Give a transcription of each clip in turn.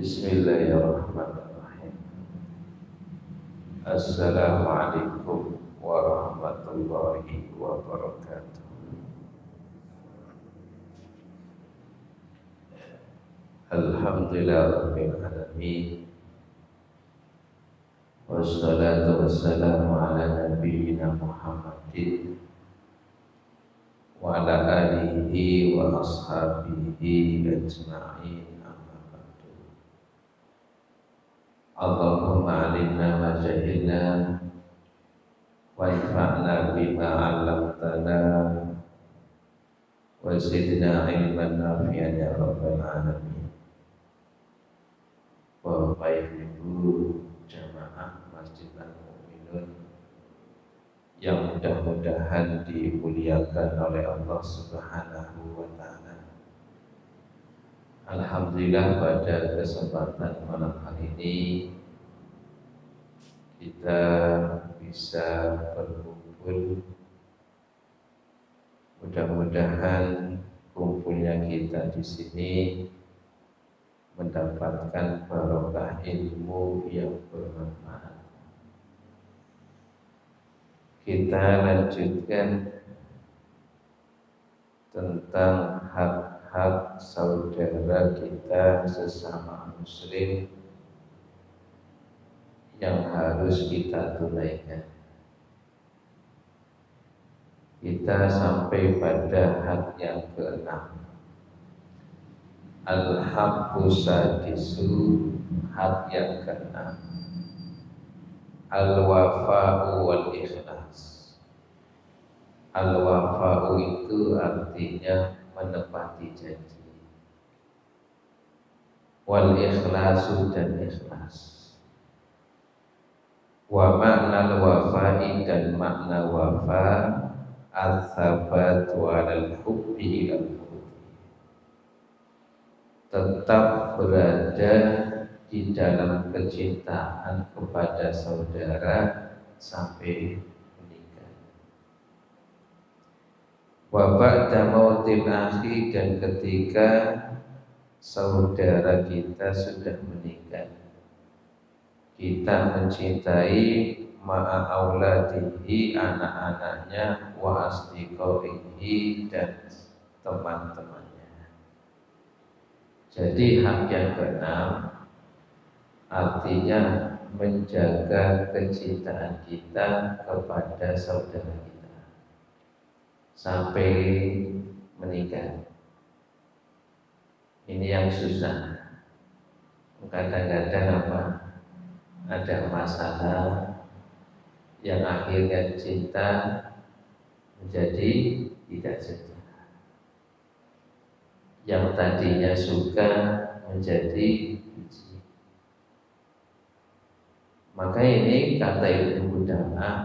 Bismillahirrahmanirrahim. Assalamualaikum warahmatullahi wabarakatuh. Alhamdulillahirabbil alamin. Wassalatu wassalamu ala nabiyyina Muhammadin wa ala alihi wa ashabihi ajma'in. Allahumma alimna ma jahilna wanfa'na bima 'allamtana wa zidna ilman nafi'an ya rabbal alamin. Bapak Ibu jamaah Masjid Al-Mu'minun yang mudah-mudahan dimuliakan oleh Allah Subhanahu wa taala. Alhamdulillah pada kesempatan malam hari ini kita bisa berkumpul. Mudah-mudahan kumpulnya kita di sini mendapatkan barokah ilmu yang bermanfaat. Kita lanjutkan tentang hak saudara kita sesama muslim yang harus kita tunaikan. Kita sampai pada hak yang ke-6. Al-haqqu sadisu, hak yang ke-6. Al-wafa'u wal ikhlas. Al-wafa'u itu artinya menepati janji. Wal ikhlasu dan ikhlas. Wa makna wafa'i dan makna wafa al-thabatu alal hubbi ilal hubbi, tetap berada di dalam kecintaan kepada saudara sampai meninggal. Wa ba'da mautil akhi, dan ketika saudara kita sudah meninggal, kita mencintai ma'a auladihi, anak-anaknya, wa asdiqaihi, dan teman-temannya. Jadi hak yang ke-6 artinya menjaga kecintaan kita kepada saudara kita sampai meninggal. Ini yang susah. Kadang-kadang ada masalah yang akhirnya cinta menjadi tidak cinta, yang tadinya suka menjadi benci. Maka ini kata Ibnu Qudamah,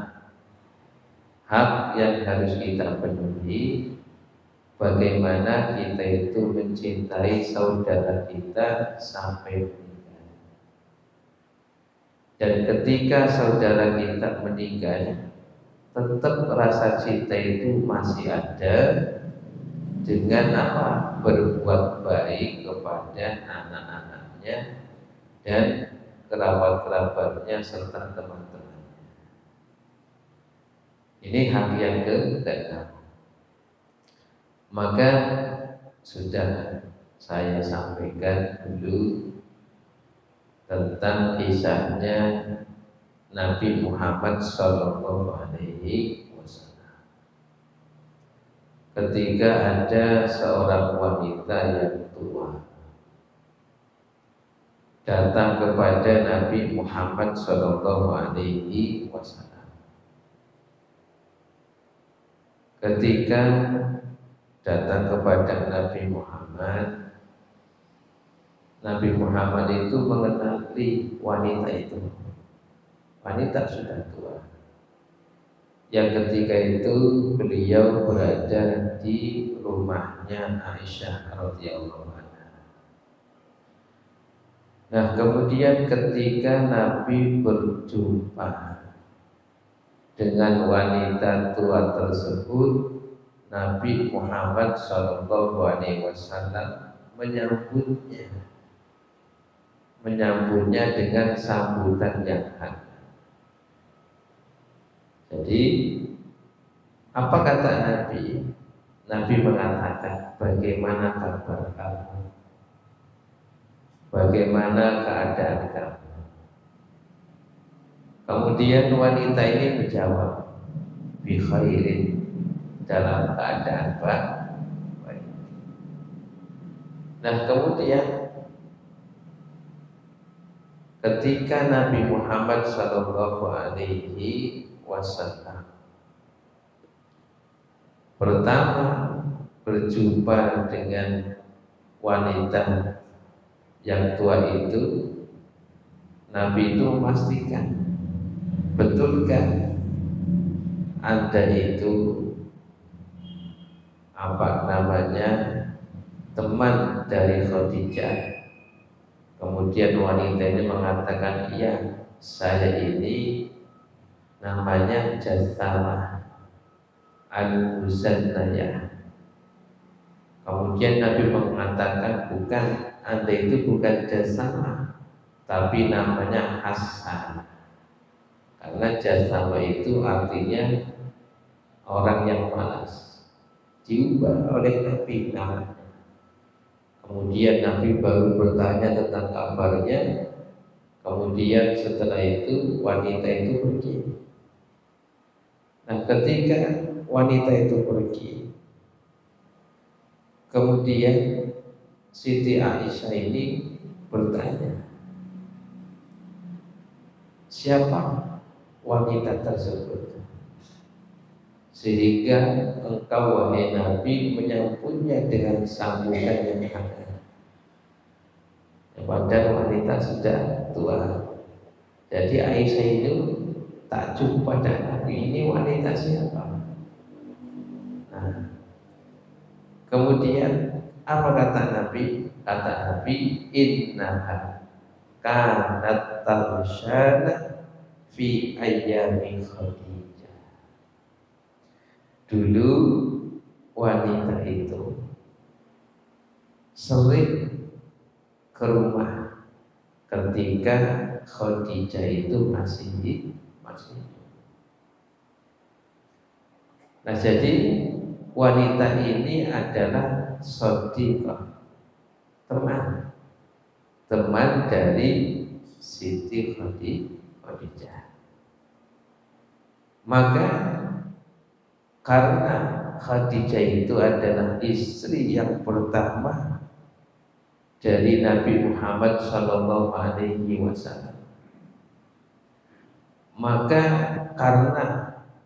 hak yang harus kita penuhi. Bagaimana kita itu mencintai saudara kita sampai meninggal. Dan ketika saudara kita meninggal, tetap rasa cinta itu masih ada. Dengan berbuat baik kepada anak-anaknya dan kerabat-kerabatnya serta teman-temannya. Ini hak yang ke-6. Maka sudah saya sampaikan dulu tentang kisahnya Nabi Muhammad SAW. Ketika ada seorang wanita yang tua datang kepada Nabi Muhammad SAW. Ketika datang kepada Nabi Muhammad itu mengenali wanita itu. Wanita sudah tua. Yang ketika itu beliau berada di rumahnya Aisyah radhiyallahu anha. Nah, kemudian ketika Nabi berjumpa dengan wanita tua tersebut, Nabi Muhammad SAW menyambutnya menyambutnya dengan sambutan yang hangat. Jadi apa kata Nabi? Nabi mengatakan, bagaimana kabar kamu? Bagaimana keadaan kamu? Kemudian wanita ini menjawab, bi khairin, dalam keadaan baik. Nah kemudian ketika Nabi Muhammad SAW pertama berjumpa dengan wanita yang tua itu, Nabi itu memastikan, betulkah Anda itu teman dari Khadijah? Kemudian wanita ini mengatakan, iya, saya ini namanya Jassamah Al-Muzannayah. Kemudian Nabi mengatakan, bukan, Anda itu bukan Jassamah, tapi namanya Hasan. Karena Jassamah itu artinya orang yang malas. Diubah oleh Nabi namanya. Kemudian Nabi baru bertanya tentang kabarnya. Kemudian setelah itu wanita itu pergi. Nah ketika wanita itu pergi, kemudian Siti Aisyah ini bertanya, siapa wanita tersebut? Sehingga engkau wahai Nabi menyambutnya dengan sambutan yang hangat. Padahal wanita sudah tua. Jadi Aisyah itu takjub pada Nabi, ini wanita siapa? Nah, kemudian apa kata Nabi? Kata Nabi, innaha kanat tarshana fi ayyami Khadijah. Dulu wanita itu sering ke rumah ketika Khadijah itu masih hidup. Nah jadi wanita ini adalah shadiqah, teman dari Siti Khadijah. Maka karena Khadijah itu adalah istri yang pertama dari Nabi Muhammad SAW, maka karena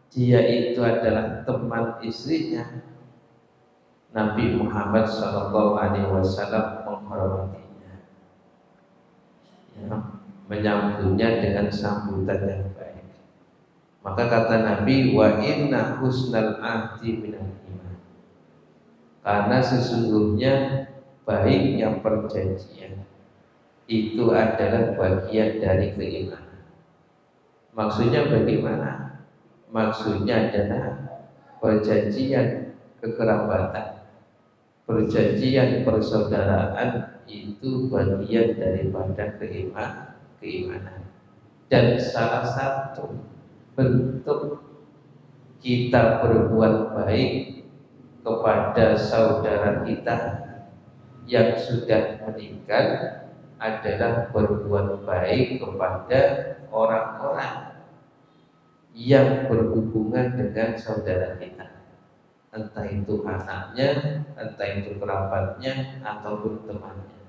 dia itu adalah teman istrinya, Nabi Muhammad SAW menghormatinya, ya, menyambutnya dengan sambutan yang baik. Maka kata Nabi, wa inna husnal ahdi minal iman, karena sesungguhnya baiknya perjanjian itu adalah bagian dari keimanan. Maksudnya bagaimana? Maksudnya adalah perjanjian kekerabatan, perjanjian persaudaraan itu bagian daripada keimanan. Dan salah satu bentuk kita berbuat baik kepada saudara kita yang sudah meninggal adalah berbuat baik kepada orang-orang yang berhubungan dengan saudara kita, entah itu anaknya, entah itu kerabatnya, ataupun temannya.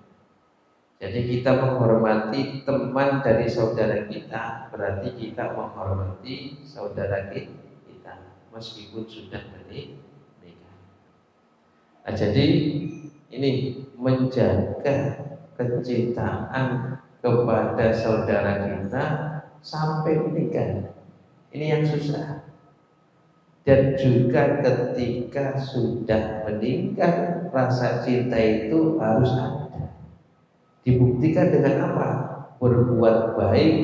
Jadi kita menghormati teman dari saudara kita, berarti kita menghormati saudara kita meskipun sudah menikah. Nah, jadi ini menjaga kecintaan kepada saudara kita sampai menikah, ini yang susah. Dan juga ketika sudah meninggal, rasa cinta itu harus ada. Dibuktikan dengan apa? Berbuat baik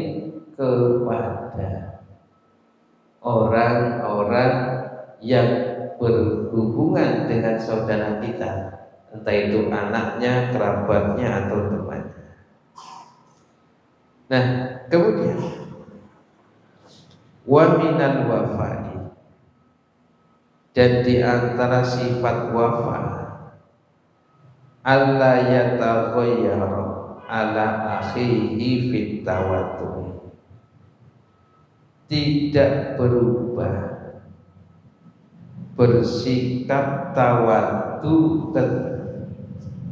kepada orang-orang yang berhubungan dengan saudara kita, entah itu anaknya, kerabatnya, atau temannya. Nah, kemudian wa minal wafa'i, dan di antara sifat wafa alla yataghayyar ala akhihi fit tawaddu, tidak berubah bersikap tawaddu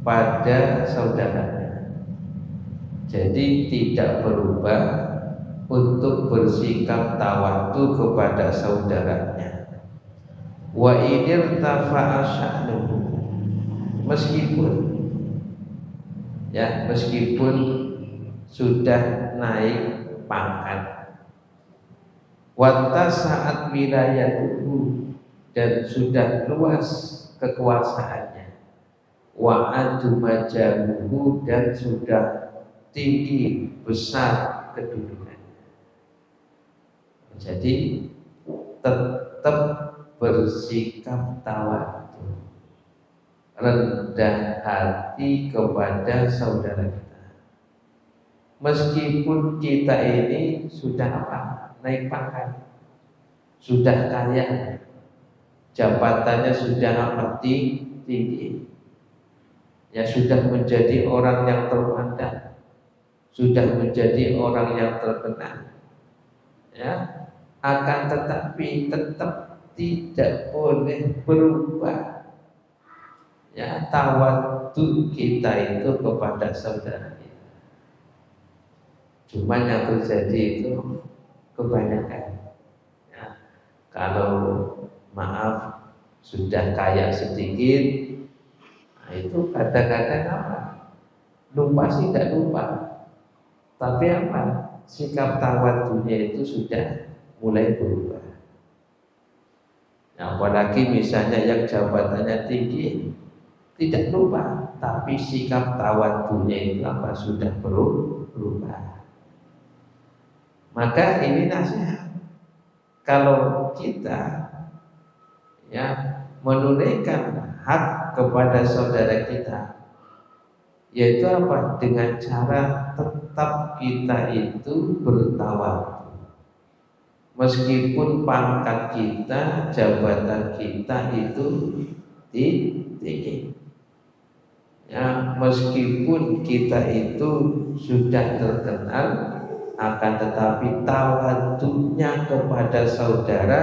pada saudaranya. Jadi tidak berubah untuk bersikap tawaddu kepada saudaranya. Wa inir tafa'a sya'nuhu, meskipun sudah naik pangkat, saat wilayatuhu, dan sudah luas kekuasaannya, wa adu majamuhu, dan sudah tinggi besar kedudukannya. Jadi tetap bersikap tawadhu, rendah hati kepada saudara kita. Meskipun kita ini sudah naik pangkat, sudah kaya, jabatannya sudah tinggi, ya sudah menjadi orang yang terpandang, sudah menjadi orang yang terkenal, ya, akan tetapi tetap tidak boleh berubah, ya, tawadhu kita itu kepada saudara kita. Cuma yang terjadi itu kebanyakan, ya, kalau maaf sudah kaya sedikit, nah itu kadang-kadang lupa sih tidak lupa, tapi sikap tawadhunya itu sudah mulai berubah. Nah, apalagi misalnya yang jabatannya tinggi tidak lupa, tapi sikap tawadhunya itu sudah berubah. Maka ini nasihat, kalau kita, ya, menunaikan hak kepada saudara kita, yaitu dengan cara tetap kita itu bertawadhu, meskipun pangkat kita, jabatan kita itu tinggi, ya, meskipun kita itu sudah terkenal, akan tetapi tawadhunya kepada saudara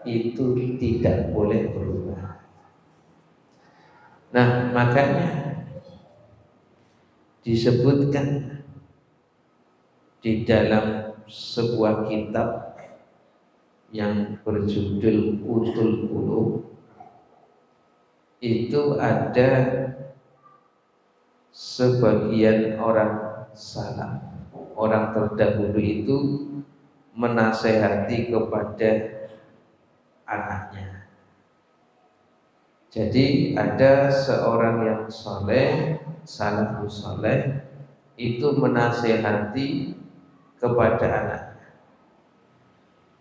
itu tidak boleh berubah. Nah, makanya disebutkan di dalam sebuah kitab yang berjudul Utul Qulub, itu ada sebagian orang salaf, orang terdahulu itu menasehati kepada anaknya. Jadi ada seorang yang soleh, salafus soleh, itu menasehati kepada anaknya.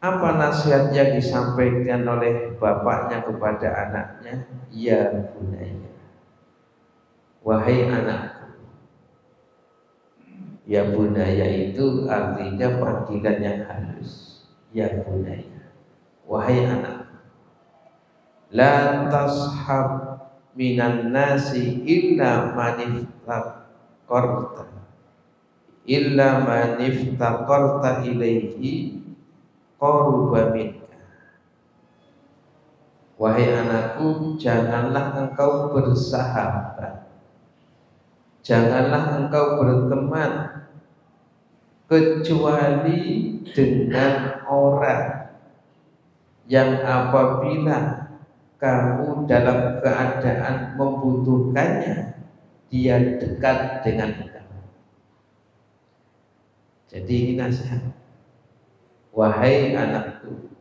Apa nasihat yang disampaikan oleh bapaknya kepada anaknya? Ya bunayya, wahai anakku. Ya bunayya itu artinya panggilan yang halus. Ya bunayya, wahai anakku, la tashab minan nasi illa maniftaqarta ilaihi qaruba minka. Wahai anakku, janganlah engkau bersahabat, janganlah engkau berteman kecuali dengan orang yang apabila kamu dalam keadaan membutuhkannya, dia dekat dengan kamu. Jadi ini nasihat. Wahai anakku,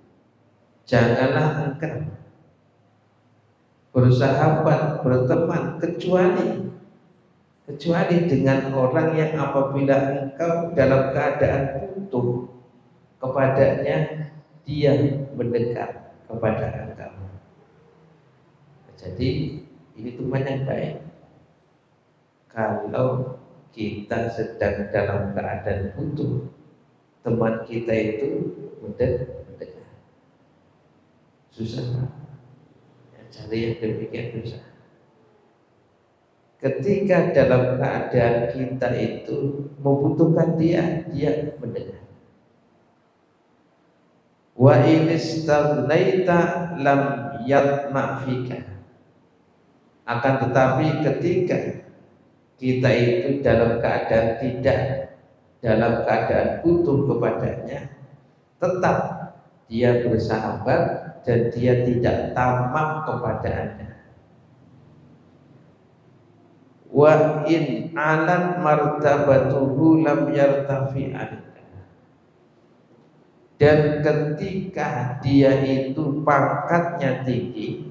janganlah engkau bersahabat, berteman kecuali dengan orang yang apabila engkau dalam keadaan butuh kepadanya, dia mendekat kepada engkau. Jadi ini teman yang baik. Kalau kita sedang dalam keadaan butuh, teman kita itu mendekat. Susah Pak. Ya, cari yang demikian susah. Ketika dalam keadaan kita itu membutuhkan dia mendengar. Wa in istaghnaita lam yatma fika. Akan tetapi ketika kita itu dalam keadaan dalam keadaan butuh kepadanya, tetap dia bersahabat dan dia tidak tamak kepada Anda. Wa in alat martabatuhu lam yartafi anka. Dan ketika dia itu pangkatnya tinggi,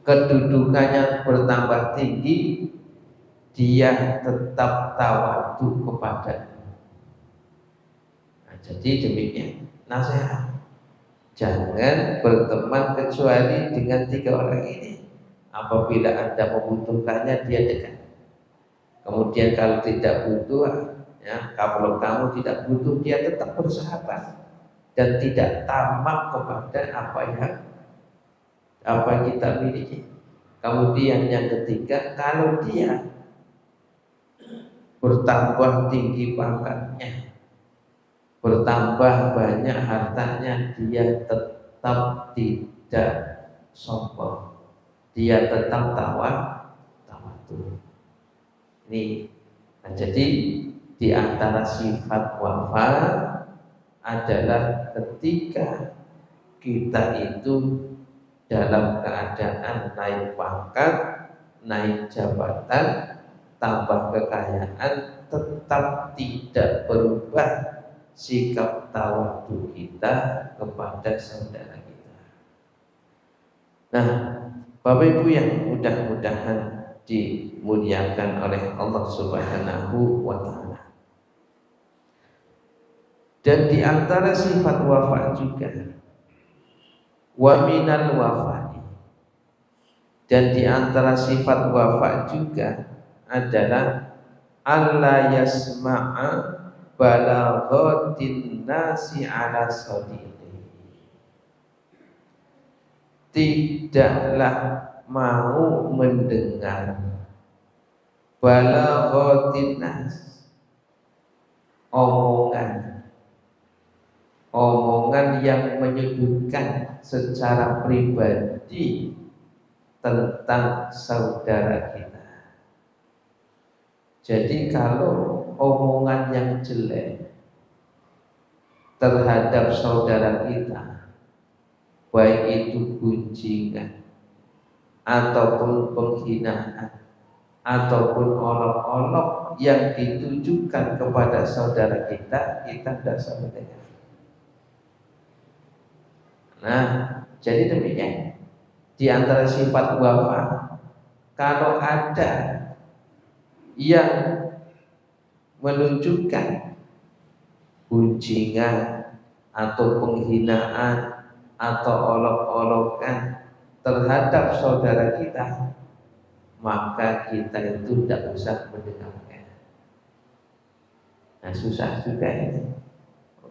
kedudukannya bertambah tinggi, dia tetap tawadu kepadanya. Nah, jadi demikian nasihat. Jangan berteman kecuali dengan 3 orang ini. Apabila Anda membutuhkannya, dia dekat. Kemudian kalau tidak butuh, ya, kalau kamu tidak butuh, dia tetap bersahabat dan tidak tamak kepada apa yang kita miliki. Kemudian yang ketiga, kalau dia bertambah tinggi pangkatnya, bertambah banyak hartanya, dia tetap tidak sombong. Dia tetap tawadu. Ini jadi di antara sifat wafa adalah ketika kita itu dalam keadaan naik pangkat, naik jabatan, tambah kekayaan, tetap tidak berubah sikap tawadu kita kepada saudara kita. Nah, Bapak Ibu yang mudah-mudahan dimuliakan oleh Allah Subhanahu wa taala. Dan di antara sifat wafa juga wa minal wafa'i. Dan di antara sifat wafa juga adalah alla yasma'a balaghatin nasi ala sadiqi. Tidaklah mau mendengar balaghatin nas, omongan yang menyudutkan secara pribadi tentang saudara kita. Jadi kalau omongan yang jelek terhadap saudara kita, baik itu gunjingan ataupun penghinaan ataupun olok-olok yang ditujukan kepada saudara kita tidak usah mendengar. Nah, jadi demikian. Di antara sifat wafa, kalau ada yang menunjukkan gunjingan atau penghinaan atau olok-olokan terhadap saudara kita, maka kita itu tidak usah mendengarkan. Nah, susah juga ini.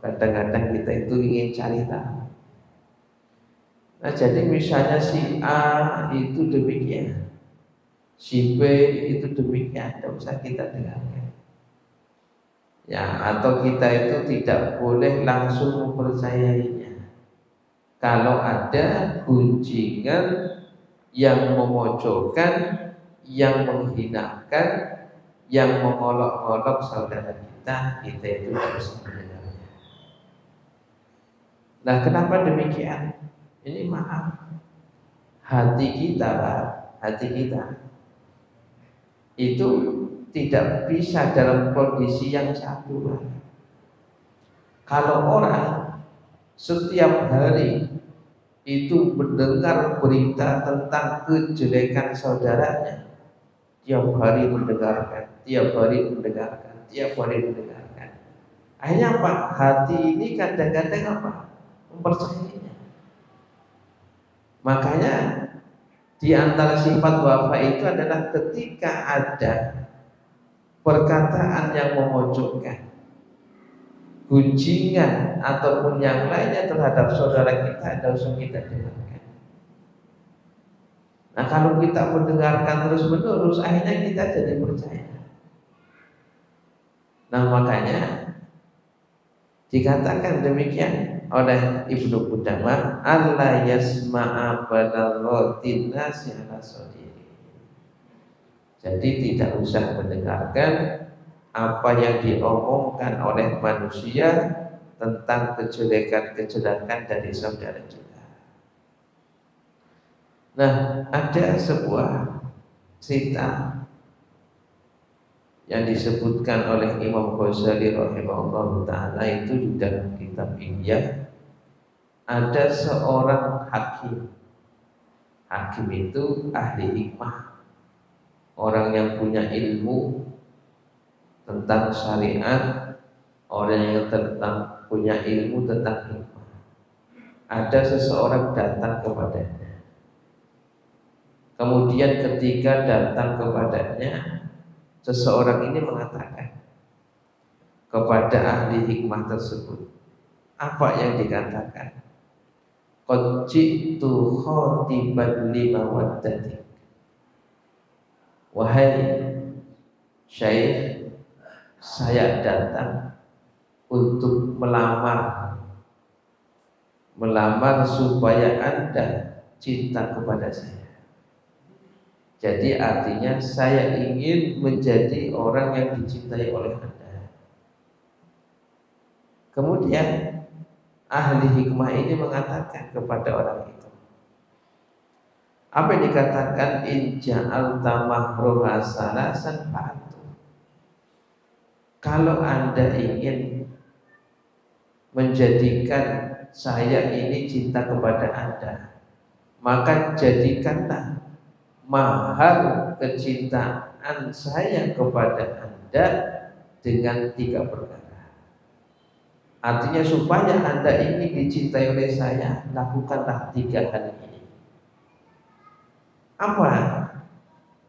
Kadang-kadang kita itu ingin cari tahu. Nah, jadi misalnya si A itu demikian, si B itu demikian, tidak usah kita dengarkan. Ya, atau kita itu tidak boleh langsung mempercayainya. Kalau ada gunjingan yang memojokkan, yang menghinakan, yang mengolok-olok saudara kita itu harus mendengarnya. Nah, kenapa demikian? Ini maaf, hati kita itu tidak bisa dalam kondisi yang satu. Kalau orang setiap hari itu mendengar berita tentang kejelekan saudaranya, tiap hari mendengarkan. Akhirnya apa? Hati ini kadang-kadang apa? Mempercayainya. Makanya di antara sifat wafa itu adalah ketika ada perkataan yang memojokkan, gunjingan ataupun yang lainnya terhadap saudara kita, tidak usah kita dengarkan. Nah, kalau kita mendengarkan terus menerus, akhirnya kita jadi percaya. Nah, makanya dikatakan demikian oleh Ibnu Qudamah, Allah yasma'a balaghatin nasi ala sodiri. Jadi tidak usah mendengarkan apa yang diomongkan oleh manusia tentang kejelekan-kejelekan dari saudara kita. Nah, ada sebuah cerita yang disebutkan oleh Imam Ghazali rahimahullah ta'ala itu di dalam kitab Ihya. Ada seorang hakim. Hakim itu ahli hikmah, orang yang punya ilmu tentang syariat, orang yang punya ilmu tentang hikmah. Ada seseorang datang kepadanya. Kemudian ketika datang kepadanya, seseorang ini mengatakan kepada ahli hikmah tersebut, apa yang dikatakan? Qad ji'tu khatiban limawaddatik. Wahai Syekh, saya datang untuk melamar supaya Anda cinta kepada saya. Jadi artinya saya ingin menjadi orang yang dicintai oleh Anda. Kemudian ahli hikmah ini mengatakan kepada orang itu, apa yang dikatakan in ja'alta mahruha salasan fa'atu. Kalau Anda ingin menjadikan saya ini cinta kepada Anda, maka jadikanlah mahar kecintaan saya kepada Anda dengan 3 perkara. Artinya supaya Anda ini dicintai oleh saya, lakukanlah 3 hal ini. Apa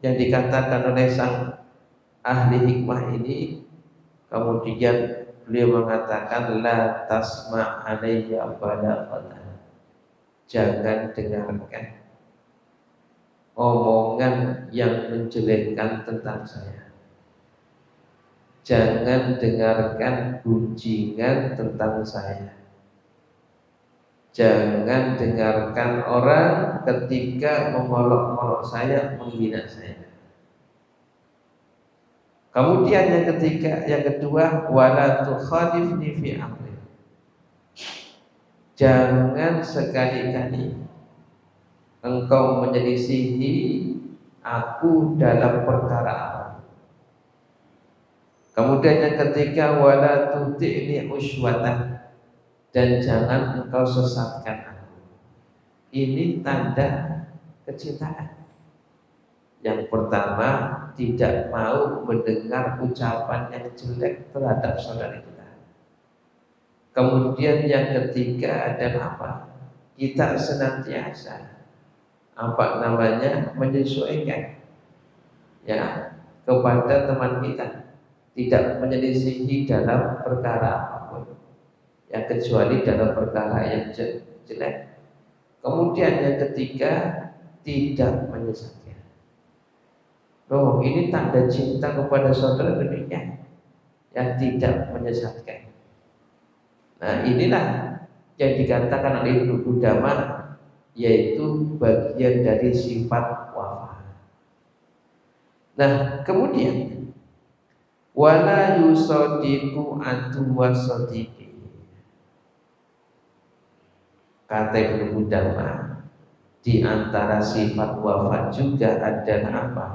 yang dikatakan oleh sang ahli hikmah ini? Kemudian beliau mengatakan, la tasma' alayya balaghatan. Jangan dengarkan omongan yang menjelekkan tentang saya. Jangan dengarkan gunjingan tentang saya. Jangan dengarkan orang ketika mengolok-olok saya, menghina saya. Kemudian yang kedua, wala tukhalifni fi amri. Jangan sekali-kali engkau menyelisihi aku dalam perkara apa. Kemudian yang ketiga, wala tuti'ni uswatan, dan jangan engkau sesatkan aku. Ini tanda kecintaan. Yang pertama, tidak mau mendengar ucapan yang jelek terhadap saudara kita. Kemudian yang ketiga adalah apa? Kita senantiasa menyesuaikan ya kepada teman kita, tidak menyelisihi dalam perkara apapun, ya kecuali dalam perkara yang jelek. Kemudian yang ketiga, tidak menyesatkan. Loh, ini tanda cinta kepada saudara demikian, yang tidak menyesatkan. Nah, inilah yang dikatakan oleh Ibnu Qudamah, yaitu bagian dari sifat wafa. Nah, kemudian wala yusadiqu atuwa sadiqi. Kata Ibnu Qudamah, di antara sifat wafa juga adalah apa?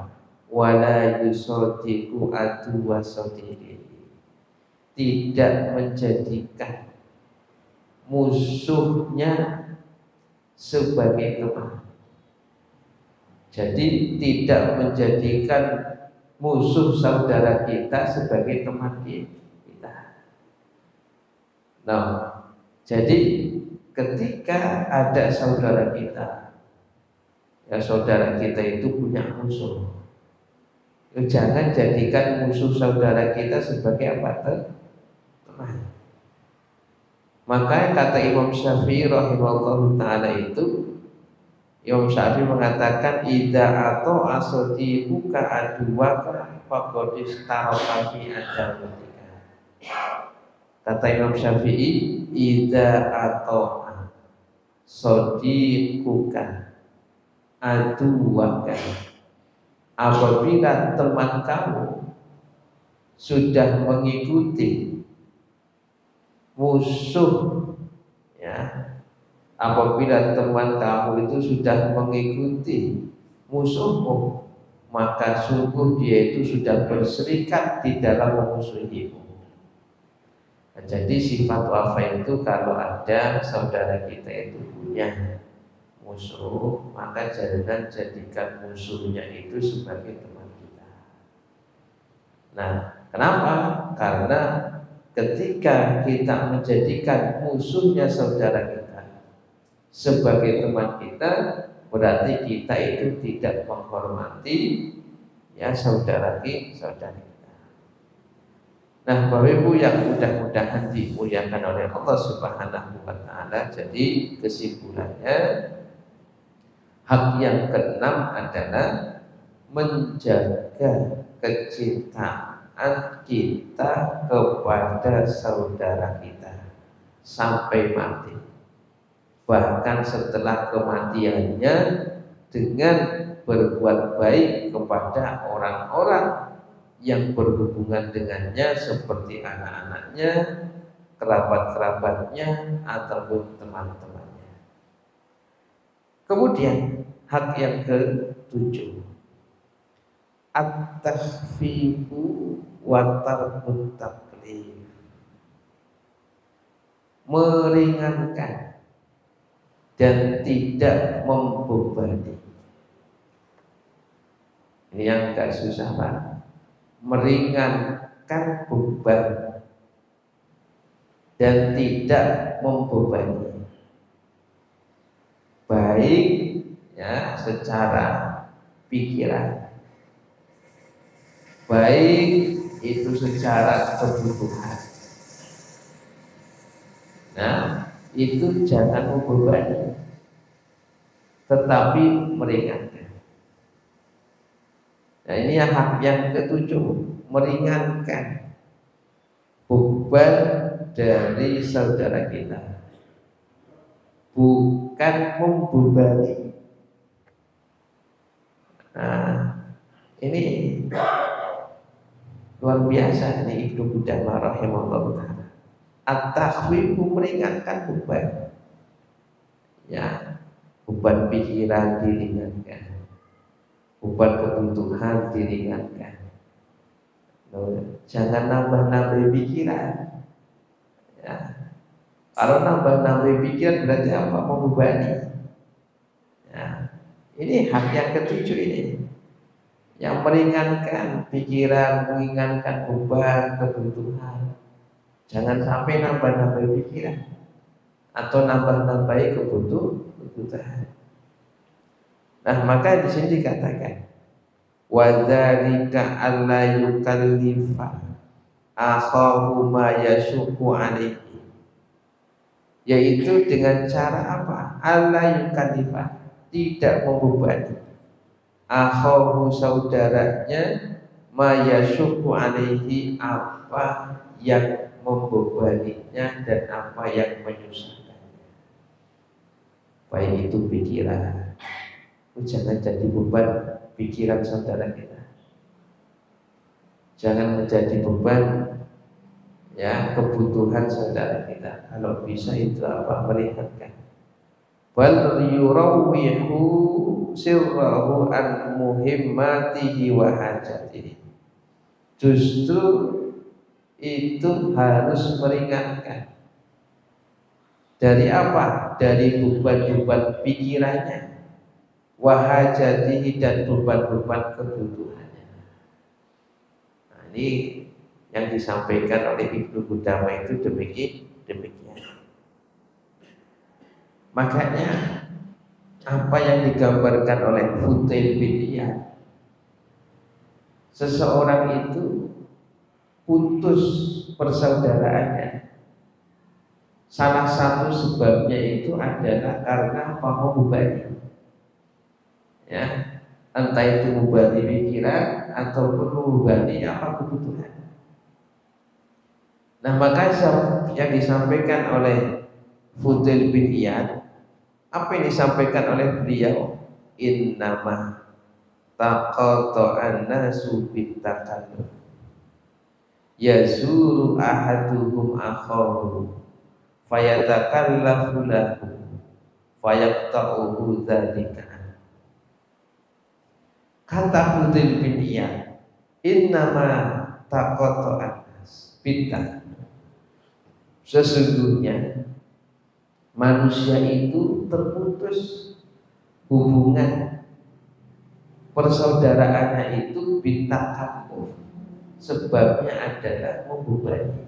Wala yusadiqu atuwa sadiqi. Tidak menjadikan musuhnya sebagai teman. Jadi tidak menjadikan musuh saudara kita sebagai teman kita. Nah, jadi ketika ada saudara kita, ya saudara kita itu punya musuh, Jangan jadikan musuh saudara kita sebagai apa? Teman. Makanya kata Imam Syafi'i rahimahullah taala itu, Imam Syafi'i mengatakan idza atau asadiquka aduwaka faqad istaraka fi adawatika. Kata Imam Syafi'i, idza atau sadiquka aduwaka, apabila teman kamu sudah mengikuti musuh, ya, apabila teman kamu itu sudah mengikuti musuhmu, maka sungguh dia itu sudah berserikat di dalam memusuhimu. Nah, jadi sifat wafa itu kalau ada saudara kita itu punya musuh, maka jangan jadikan musuhnya itu sebagai teman kita. Nah, kenapa? Karena ketika kita menjadikan musuhnya saudara kita sebagai teman kita, berarti kita itu tidak menghormati ya saudara kita. Nah, Bapak Ibu yang mudah-mudahan dimuliakan oleh Allah Subhanahu wa taala, jadi kesimpulannya hak yang keenam adalah menjaga kecintaan kita kepada saudara kita sampai mati, bahkan setelah kematiannya, dengan berbuat baik kepada orang-orang yang berhubungan dengannya seperti anak-anaknya, kerabat-kerabatnya, ataupun teman-temannya. Kemudian hak yang ke-7, at-takhfifu wa tarkut taklif, meringankan dan tidak membebani. Ini yang agak susah, Pak. Meringankan beban dan tidak membebani, baik ya secara pikiran, baik itu secara kebutuhan. Nah, itu jangan membebani, tetapi meringankan. Nah, ini hak yang ke-7, meringankan beban dari saudara kita, bukan membebani. Nah, ini luar biasa ini Ibnu Qudamah rahimahullah taala. At-takhfifu, meringankan beban. Ya, beban pikiran diringankan, beban kebutuhan diringankan. Jangan nambah-nambah pikiran. Ya. Kalau nambah-nambah pikiran berarti apa? Membebani. Ya. Ini hak yang ke-7 ini, yang meringankan pikiran, meringankan beban kebutuhan. Jangan sampai nambah-nambah pikiran atau nambah-nambahi kebutuhan. Nah, maka di sini dikatakan wa dzalika alla yukallifa akhahu ma yashuqu alaihi, yaitu dengan cara apa? Alla yukallifa, tidak membebani, akhahu saudaranya, ma yashuqu alaihi, apa yang membebaninya dan apa yang menyusahkannya, baik itu pikiran. Jangan jadi beban pikiran saudara kita, jangan menjadi beban ya kebutuhan saudara kita. Kalau bisa itu apa? Meringankan. Bal yurawwihu sirrahu an muhimmatihi wa hajatihi, justru itu harus meringankan. Dari apa? Dari beban-beban pikirannya, wahajatihi, dan beban-beban kebutuhannya. Nah, ini yang disampaikan oleh Ibnu Qudamah itu demikian. Makanya apa yang digambarkan oleh Fudail bin Iyad seseorang itu putus persaudaraannya, salah satu sebabnya itu adalah karena membebani, ya, entah itu membebani pikiran ataupun membebani apa kebutuhan. Nah, maka yang disampaikan oleh Fudail bin Iyad, apa yang disampaikan oleh beliau, innama taqata'an nasu bitakalluf yazuru ahaduhum akhahu fayatakallafu lahu fayaqta'uhu dzalika. Kata Fudail bin Iyad, innama taqata'an nas bitakalluf, sesungguhnya manusia itu terputus hubungan persaudaraannya itu bitakalluf, sebabnya adalah membebani.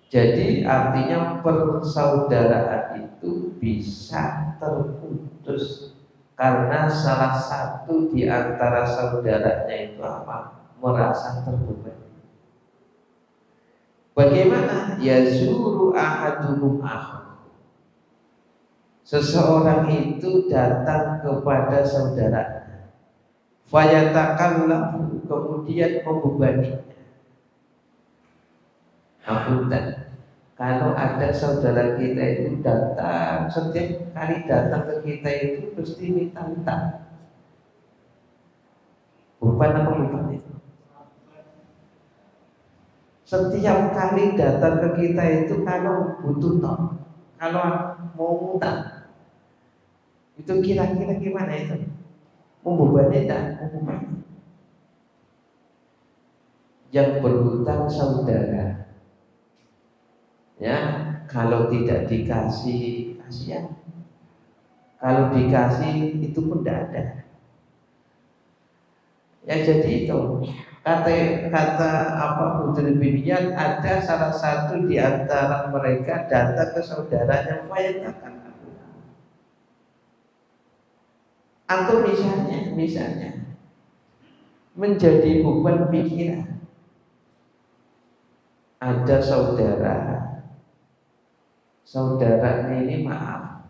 Jadi artinya persaudaraan itu bisa terputus karena salah satu di antara saudaranya itu apa? Merasa terbebani. Bagaimana? Yazuru ahaduhum akhahu, seseorang itu datang kepada saudaranya, fayatakallafu, kemudian membebani. Apunten, kalau ada saudara kita itu datang, setiap kali datang ke kita itu pasti minta-minta. Beban apa beban itu? Setiap kali datang ke kita itu kalau butuh toh, kalau mau utang, itu kira-kira gimana itu? Membebani tak? Membebani. Yang berhutang saudara, ya, kalau tidak dikasih kasihan, kalau dikasih itu pun tidak ada. Ya jadi itu kata apa Fudail bin Iyad, ada salah satu di antara mereka datang ke saudaranya fayatakan. Atau misalnya menjadi beban pikiran. Ada saudaranya ini maaf,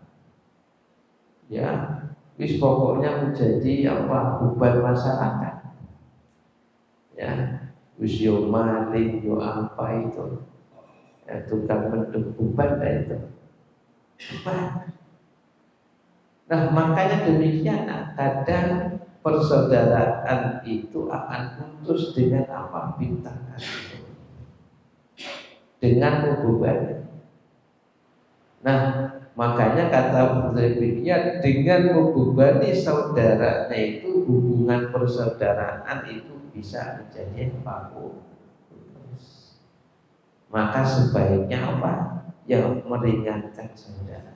ya, wis pokoknya menjadi apa beban masyarakat, ya, wis yo maling yo apa itu, ya, tukang mendung beban itu beban. Nah, makanya demikian, kadang persaudaraan itu akan putus dengan apa? Bintangan, dengan membebani. Nah, makanya kata Fudail bin Iyad, dengan membebani saudaranya itu hubungan persaudaraan itu bisa menjadi putus. Maka sebaiknya apa? Yang meringankan saudara.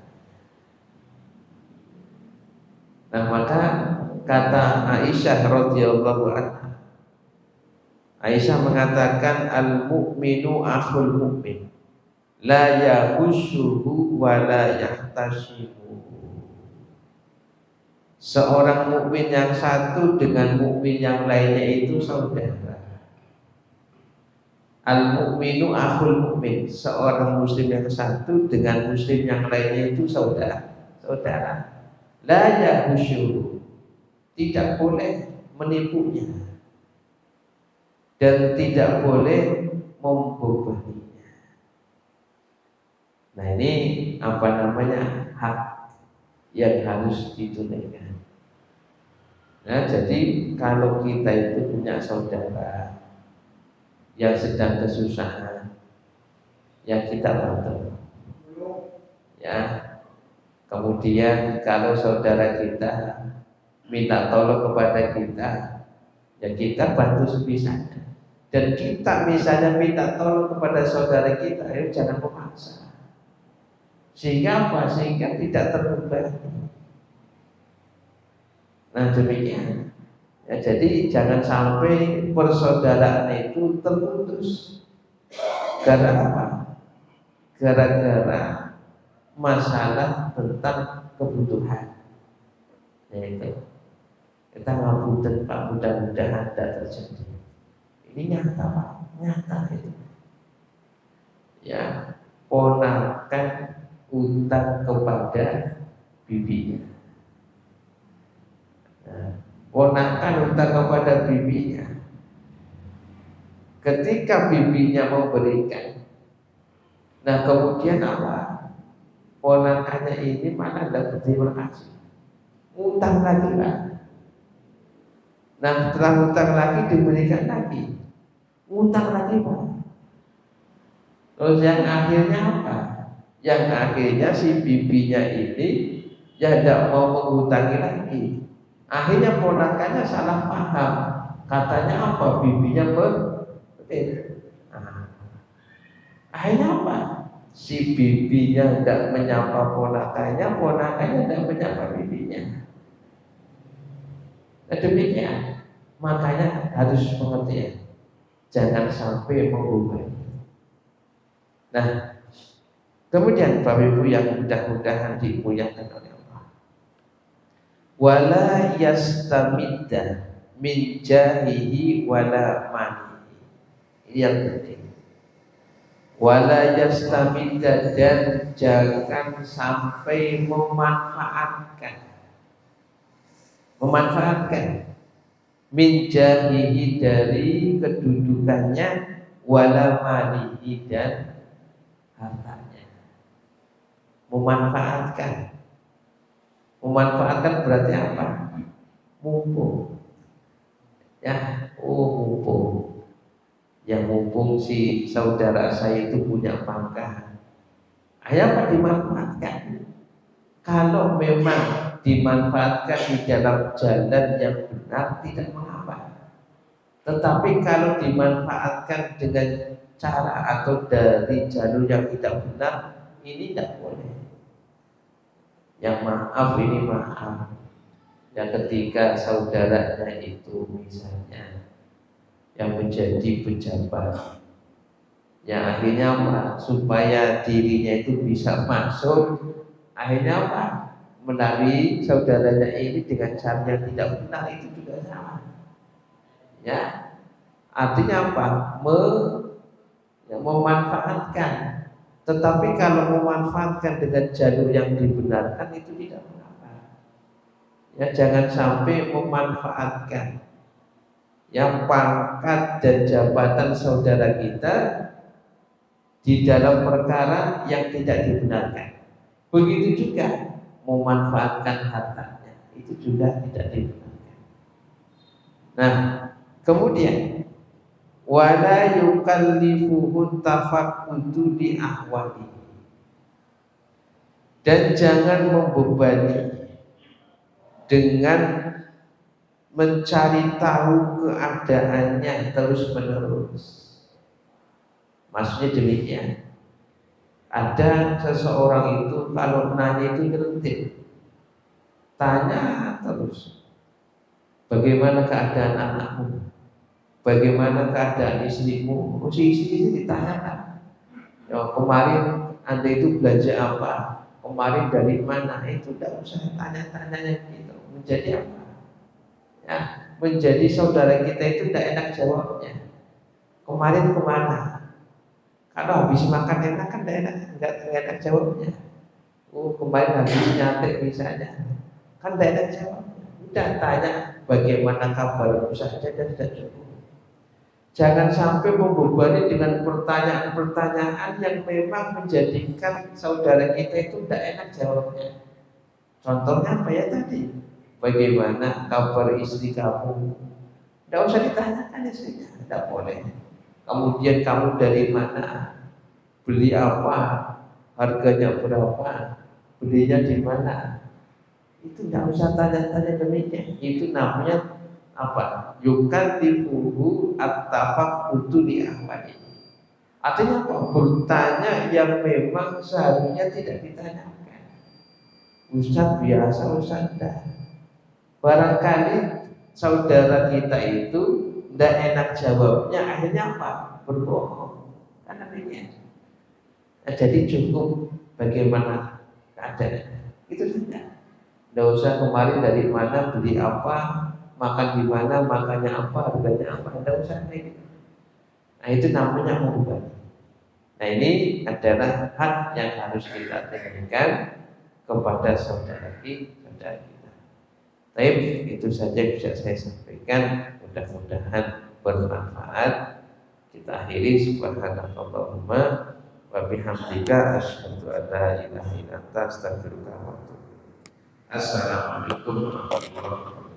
Nah, maka kata Aisyah radhiyallahu anha, Aisyah mengatakan al-mu'minu akhul mu'min, la yahussuhu wa la yahtashimu. Seorang mukmin yang satu dengan mukmin yang lainnya itu saudara. Al-mu'minu akhul mu'min, seorang muslim yang satu dengan muslim yang lainnya itu saudara. La yahussuhu, tidak boleh menipunya dan tidak boleh membebaninya. Nah, ini apa namanya, hak yang harus ditunaikan. Nah, jadi kalau kita itu punya saudara yang sedang kesusahan, yang kita bantu, ya. Kemudian kalau saudara kita minta tolong kepada kita, ya kita bantu sebisanya. Dan kita misalnya minta tolong kepada saudara kita, ya jangan memaksa. Sehingga apa? Sehingga tidak terbebani. Nah, demikian. Ya, jadi jangan sampai persaudaraan itu terputus. Karena apa? Gara-gara masalah tentang kebutuhan. Yaitu Kita ngapunten Pak, mudah-mudahan tidak terjadi. Ini nyata Pak, nyata itu. Ya, ponakan utang kepada bibinya. Nah, ponakan utang kepada bibinya. Ketika bibinya mau berikan, nah kemudian apa? Ponakannya ini mana ada berterima kasih, utang lagi Pak. Nah setelah utang lagi diberikan lagi, utang lagi Pak. Terus yang akhirnya apa? Yang akhirnya si bibinya ini ya tidak mau mengutangi lagi. Akhirnya ponakannya salah paham. Katanya apa? Bibinya nah, akhirnya apa? Si bibinya tidak menyapa ponakannya, ponakannya tidak menyapa bibinya. Nah, demikian. Makanya harus pengertian. Jangan sampai membebani. Nah, kemudian Bapak Ibu yang mudah-mudahan dimuliakan oleh Allah. Wala yastamidda min jahihi wala manihi. Ini yang penting. Wala yastamidda, dan jangan sampai memanfaatkan min jahihi, dari kedudukannya, wala manihi, dan hartanya. Memanfaatkan berarti apa? Mumpung. Ya, mumpung. Yang mumpung si saudara saya itu punya pangkat. Apa dimanfaatkan? Kalau memang dimanfaatkan di dalam jalan yang benar tidak mengapa. Tetapi kalau dimanfaatkan dengan cara atau dari jalur yang tidak benar, ini tidak boleh. Yang maaf ini maaf. Yang ketika saudaranya itu misalnya yang menjadi pejabat, yang akhirnya apa? Supaya dirinya itu bisa masuk, akhirnya apa? Menarik saudaranya ini dengan cara yang tidak benar, itu juga salah. Ya, artinya apa? Memanfaatkan. Tetapi kalau memanfaatkan dengan jalur yang dibenarkan, itu tidak mengapa. Ya, jangan sampai memanfaatkan yang pangkat dan jabatan saudara kita di dalam perkara yang tidak dibenarkan. Begitu juga memanfaatkan hartanya, itu juga tidak dibenarkan. Nah, kemudian wala yukallifuhu tafaqqudu li ahwali, dan jangan membebani dengan mencari tahu keadaannya terus menerus. Maksudnya demikian. Ada seseorang itu kalau nanya itu ngerti, tanya terus. Bagaimana keadaan anakmu? Bagaimana keadaan istrimu? Istri ditanyakan. Ya, kemarin Anda itu belanja apa? Kemarin dari mana? Itu tidak usah tanya-tanya gitu. Menjadi apa? Ya, menjadi saudara kita itu tidak enak jawabnya. Kemarin kemana? Kalau habis makan enak kan tidak enak jawabnya. Kemarin habis nyantai misalnya, kan tidak enak jawabnya. Udah tanya bagaimana kabarmu saja dan tidak cukup. Jangan sampai membebani dengan pertanyaan-pertanyaan yang memang menjadikan saudara kita itu tidak enak jawabnya. Contohnya apa ya tadi? Bagaimana kabar istri kamu? Tidak usah ditanyakan istrinya, tidak boleh. Kemudian kamu dari mana? Beli apa? Harganya berapa? Belinya di mana? Itu tidak usah tanya-tanya demikian. Itu namanya apa? Yukallifuhu at-tafaqqudu li ahwali. Artinya apa? Bertanya yang memang seharusnya tidak ditanyakan. Ustaz biasa, Ustaz enggak. Barangkali saudara kita itu tidak enak jawabnya, akhirnya apa? Berbohong. Karena demikian. Nah, jadi cukup bagaimana keadaannya. Itu saja. Tidak usah kemarin dari mana, beli apa, makan di mana, makannya apa, harganya apa, tidak usah kayak gitu. Nah itu namanya mengubah. Nah ini adalah hak yang harus kita tunaikan kepada saudara kita. Baik, itu saja bisa saya sampaikan. Mudah-mudahan bermanfaat. Kita akhiri subhanakallahumma wa bihamdika asyhadu an la ilaha illa anta astaghfiruka wa atubu ilaik. Assalamualaikum warahmatullahi wabarakatuh.